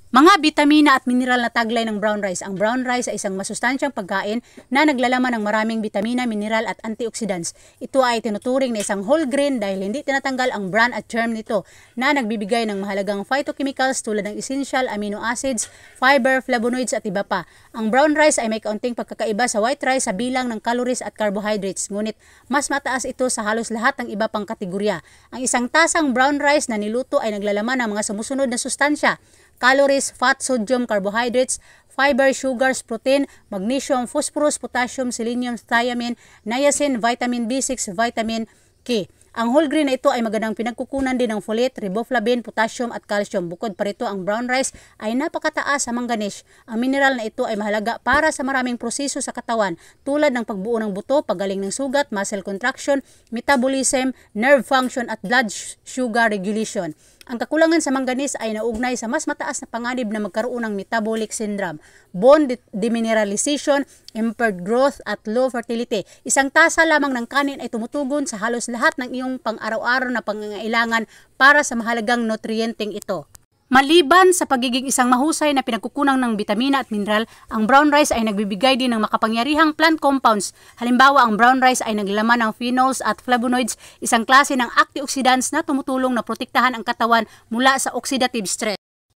Mga bitamina at mineral na taglay ng brown rice. Ang brown rice ay isang masustansyang pagkain na naglalaman ng maraming bitamina, mineral at antioxidants. Ito ay tinuturing na isang whole grain dahil hindi tinatanggal ang bran at germ nito na nagbibigay ng mahalagang phytochemicals tulad ng essential amino acids, fiber, flavonoids at iba pa. Ang brown rice ay may kaunting pagkakaiba sa white rice sa bilang ng calories at carbohydrates, ngunit mas mataas ito sa halos lahat ng iba pang kategorya. Ang isang tasang brown rice na niluto ay naglalaman ng mga sumusunod na sustansya: calories, fat, sodium, carbohydrates, fiber, sugars, protein, magnesium, phosphorus, potassium, selenium, thiamine, niacin, vitamin B6, vitamin K. Ang whole grain na ito ay magandang pinagkukunan din ng folate, riboflavin, potassium at calcium. Bukod pa rito, ang brown rice ay napakataas sa manganese. Ang mineral na ito ay mahalaga para sa maraming proseso sa katawan tulad ng pagbuo ng buto, paggaling ng sugat, muscle contraction, metabolism, nerve function at blood sugar regulation. Ang kakulangan sa manganese ay naugnay sa mas mataas na panganib na magkaroon ng metabolic syndrome, bone demineralization, impaired growth at low fertility. Isang tasa lamang ng kanin ay tumutugon sa halos lahat ng iyong pang-araw-araw na pangangailangan para sa mahalagang nutriyenteng ito. Maliban sa pagiging isang mahusay na pinagkukunang ng bitamina at mineral, ang brown rice ay nagbibigay din ng makapangyarihang plant compounds. Halimbawa, ang brown rice ay naglalaman ng phenols at flavonoids, isang klase ng antioxidants na tumutulong na protektahan ang katawan mula sa oxidative stress.